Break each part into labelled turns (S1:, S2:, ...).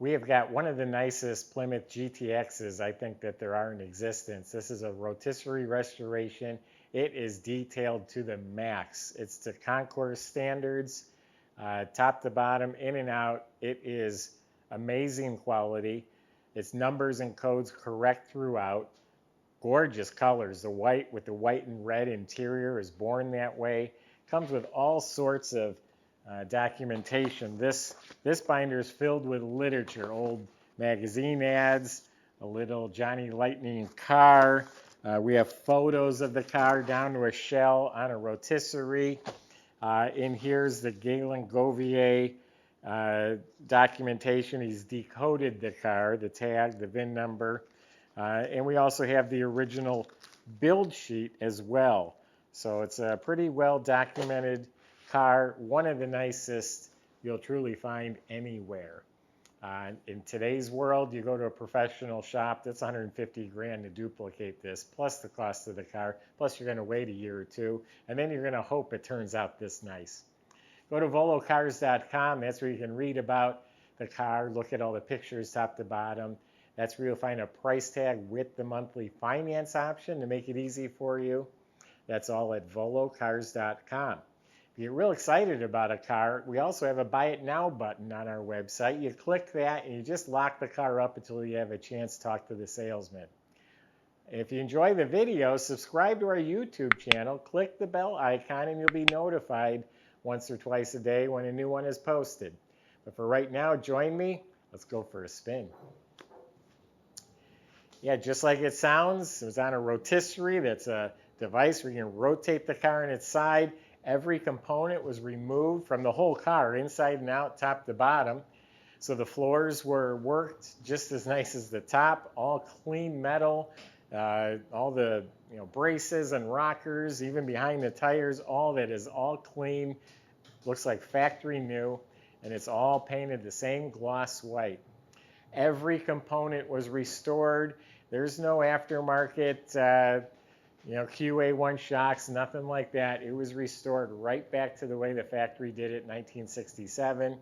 S1: We have got one of the nicest Plymouth GTXs I think that there are in existence. This is a rotisserie restoration. It is detailed to the max. It's to concourse standards, top to bottom, in and out. It is amazing quality. Its numbers and codes correct throughout. Gorgeous colors. The white with the white and red interior is born that way. Comes with all sorts of documentation. This binder is filled with literature, old magazine ads, a little Johnny Lightning car. We have photos of the car down to a shell on a rotisserie. In here's the Galen Govier documentation. He's decoded the car, the tag, the VIN number. And we also have the original build sheet as well. So it's a pretty well documented car, one of the nicest you'll truly find anywhere. In today's world, you go to a professional shop, that's 150 grand to duplicate this, plus the cost of the car, plus you're going to wait a year or two, and then you're going to hope it turns out this nice. Go to volocars.com, that's where you can read about the car, look at all the pictures top to bottom. That's where you'll find a price tag with the monthly finance option to make it easy for you. That's all at volocars.com. If you're real excited about a car, we also have a Buy It Now button on our website. You click that and you just lock the car up until you have a chance to talk to the salesman. If you enjoy the video, subscribe to our YouTube channel, click the bell icon, and you'll be notified once or twice a day when a new one is posted. But for right now, join me. Let's go for a spin. Yeah, just like it sounds, it was on a rotisserie. That's a device where you can rotate the car on its side. Every component was removed from the whole car, inside and out, top to bottom. So the floors were worked just as nice as the top, all clean metal, all the braces and rockers, even behind the tires, all that is all clean. Looks like factory new, and it's all painted the same gloss white. Every component was restored. There's no aftermarket QA1 shocks, nothing like that. It was restored right back to the way the factory did it in 1967.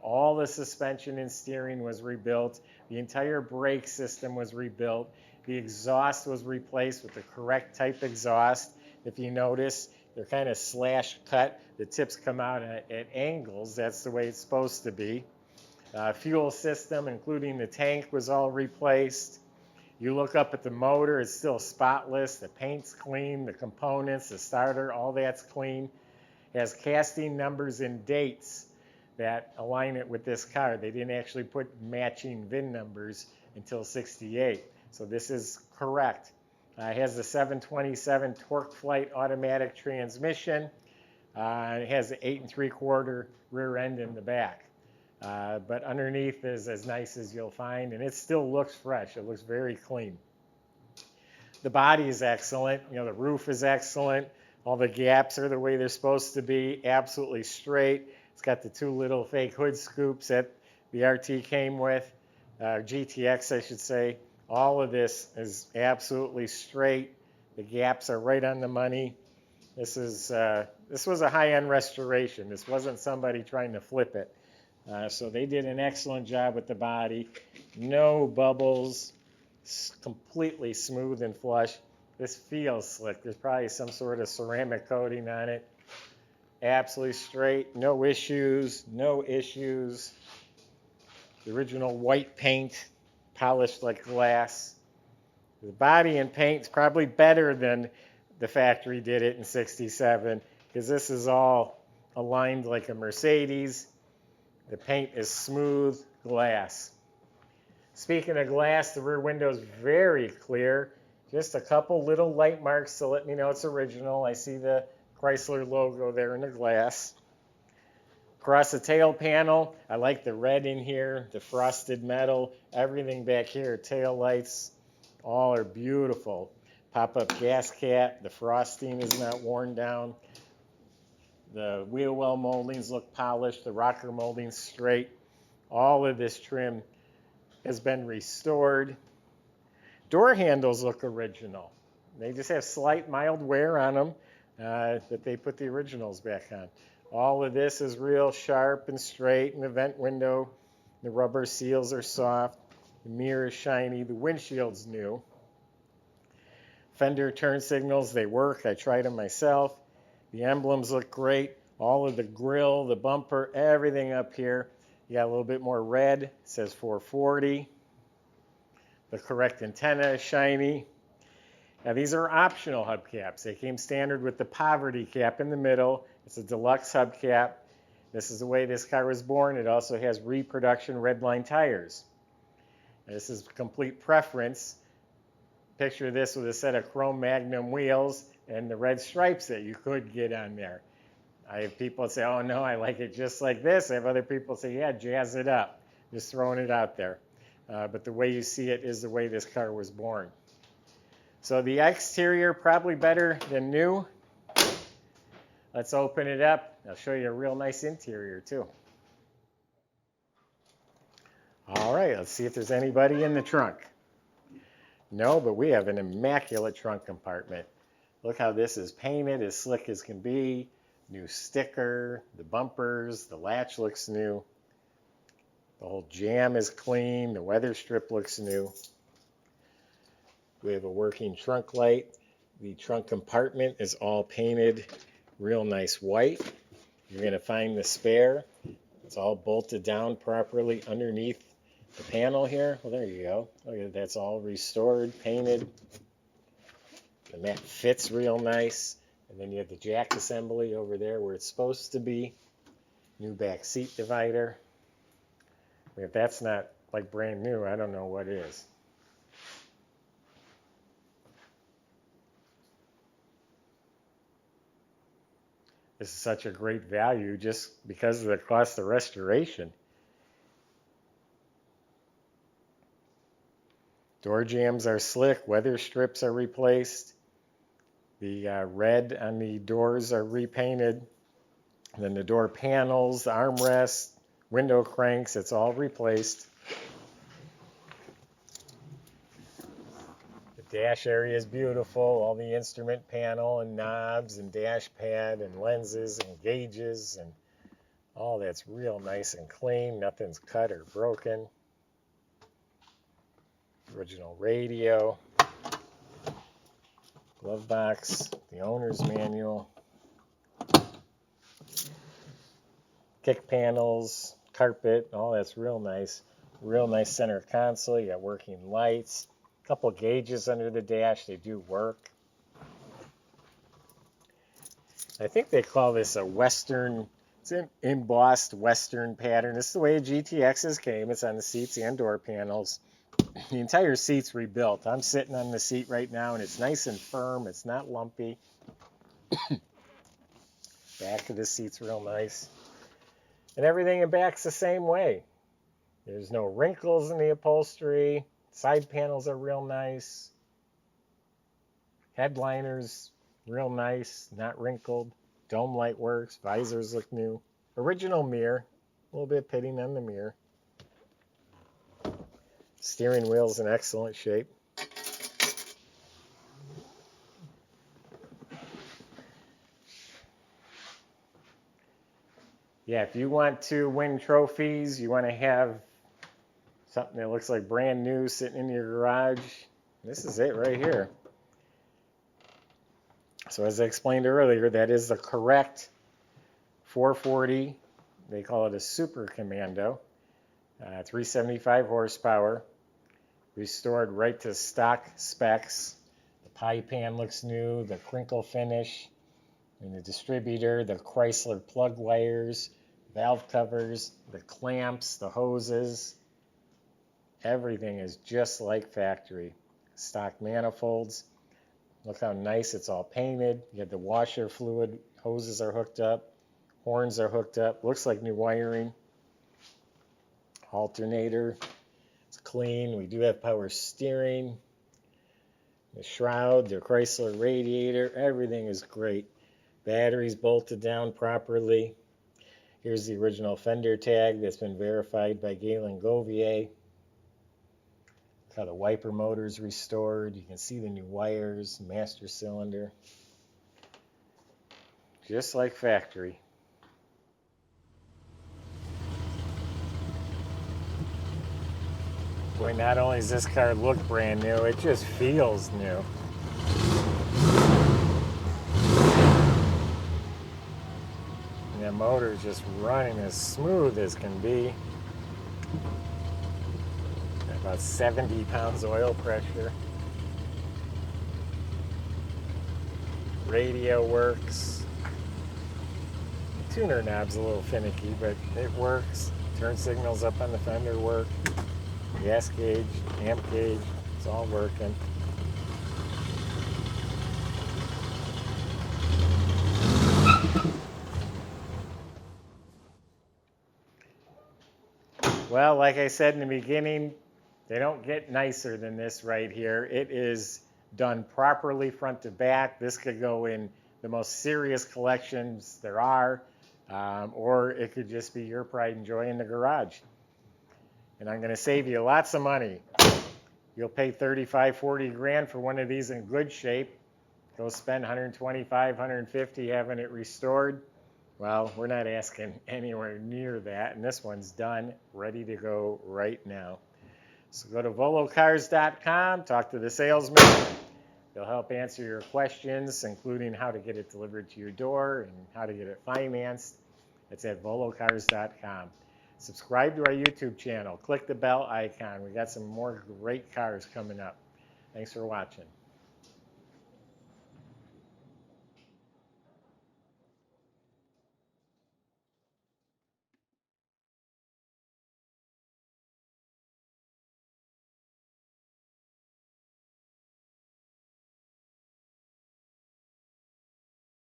S1: All the suspension and steering was rebuilt. The entire brake system was rebuilt. The exhaust was replaced with the correct type exhaust. If you notice, they're kind of slash cut. The tips come out at angles. That's the way it's supposed to be. Fuel system, including the tank, was all replaced. You look up at the motor, it's still spotless. The paint's clean, the components, the starter, all that's clean. It has casting numbers and dates that align it with this car. They didn't actually put matching VIN numbers until '68. So this is correct. It has the 727 torque flight automatic transmission. It has an 8 3/4 rear end in the back. But underneath is as nice as you'll find, and it still looks fresh. It looks very clean. The body is excellent. The roof is excellent. All the gaps are the way they're supposed to be, absolutely straight. It's got the 2 little fake hood scoops that the RT came with, GTX, I should say. All of this is absolutely straight. The gaps are right on the money. This was a high-end restoration. This wasn't somebody trying to flip it. So they did an excellent job with the body. No bubbles, completely smooth and flush. This feels slick. There's probably some sort of ceramic coating on it. Absolutely straight, no issues, no issues. The original white paint, polished like glass. The body and paint is probably better than the factory did it in '67 because this is all aligned like a Mercedes. The paint is smooth glass. Speaking of glass, the rear window is very clear. Just a couple little light marks to let me know it's original. I see the Chrysler logo there in the glass. Across the tail panel, I like the red in here, the frosted metal, everything back here, tail lights, all are beautiful. Pop-up gas cap, the frosting is not worn down. The wheel well moldings look polished, the rocker moldings straight. All of this trim has been restored. Door handles look original. They just have slight mild wear on them that they put the originals back on. All of this is real sharp and straight, and the vent window The rubber seals are soft. The mirror is shiny. The windshield's new. Fender turn signals, they work. I tried them myself. The emblems look great. All of the grill, the bumper, everything up here. You got a little bit more red. It says 440. The correct antenna is shiny. Now these are optional hubcaps. They came standard with the poverty cap in the middle. It's a deluxe hubcap. This is the way this car was born. It also has reproduction redline tires. Now, this is complete preference. Picture this with a set of chrome magnum wheels and the red stripes that you could get on there. I have people say, oh no, I like it just like this. I have other people say, yeah, jazz it up. Just throwing it out there. But the way you see it is the way this car was born. So the exterior, probably better than new. Let's open it up. I'll show you a real nice interior too. All right, let's see if there's anybody in the trunk. No, but we have an immaculate trunk compartment. Look how this is painted, as slick as can be. New sticker, the bumpers, the latch looks new. The whole jamb is clean, the weather strip looks new. We have a working trunk light. The trunk compartment is all painted real nice white. You're going to find the spare. It's all bolted down properly underneath the panel here. Well, there you go. Look at that. That's all restored, painted. And that fits real nice. And then you have the jack assembly over there where it's supposed to be. New back seat divider. If that's not like brand new, I don't know what is. This is such a great value just because of the cost of restoration. Door jambs are slick, weather strips are replaced. The red on the doors are repainted. And then the door panels, the armrests, window cranks, it's all replaced. The dash area is beautiful, all the instrument panel and knobs and dash pad and lenses and gauges and all that's real nice and clean, nothing's cut or broken. Original radio, glove box, the owner's manual, kick panels, carpet, all that's real nice. Real nice center console, you got working lights, a couple gauges under the dash, they do work. I think they call this a Western, it's an embossed Western pattern. This is the way GTXs came, it's on the seats and door panels. The entire seat's rebuilt. I'm sitting on the seat right now and it's nice and firm, it's not lumpy. Back of the seat's real nice. And everything in back's the same way. There's no wrinkles in the upholstery. Side panels are real nice. Headliners, real nice, not wrinkled. Dome light works. Visors look new. Original mirror. A little bit pitting on the mirror. Steering wheel's in excellent shape. Yeah, if you want to win trophies, you want to have something that looks like brand new sitting in your garage, this is it right here. So as I explained earlier, that is the correct 440. They call it a Super Commando. 375 horsepower. Restored right to stock specs. The pie pan looks new, the crinkle finish, and the distributor, the Chrysler plug wires, valve covers, the clamps, the hoses. Everything is just like factory. Stock manifolds. Look how nice it's all painted. You have the washer fluid, hoses are hooked up, horns are hooked up. Looks like new wiring. Alternator. It's clean. We do have power steering. The shroud, the Chrysler radiator, everything is great. Batteries bolted down properly. Here's the original fender tag that's been verified by Galen Govier. Look how the wiper motor's restored. You can see the new wires, master cylinder. Just like factory. Boy, not only does this car look brand new, it just feels new. And the motor's just running as smooth as can be. About 70 pounds oil pressure. Radio works. The tuner knob's a little finicky, but it works. Turn signals up on the fender work. Gas gauge, amp gauge, it's all working. Well, like I said in the beginning, they don't get nicer than this right here. It is done properly front to back. This could go in the most serious collections there are, or it could just be your pride and joy in the garage. And I'm going to save you lots of money. You'll pay 35, 40 grand for one of these in good shape. Go spend 125, 150 having it restored. Well, we're not asking anywhere near that, and this one's done, ready to go right now. So go to volocars.com, talk to the salesman. They'll help answer your questions, including how to get it delivered to your door and how to get it financed. It's at volocars.com. Subscribe to our YouTube channel. Click the bell icon. We got some more great cars coming up. Thanks for watching.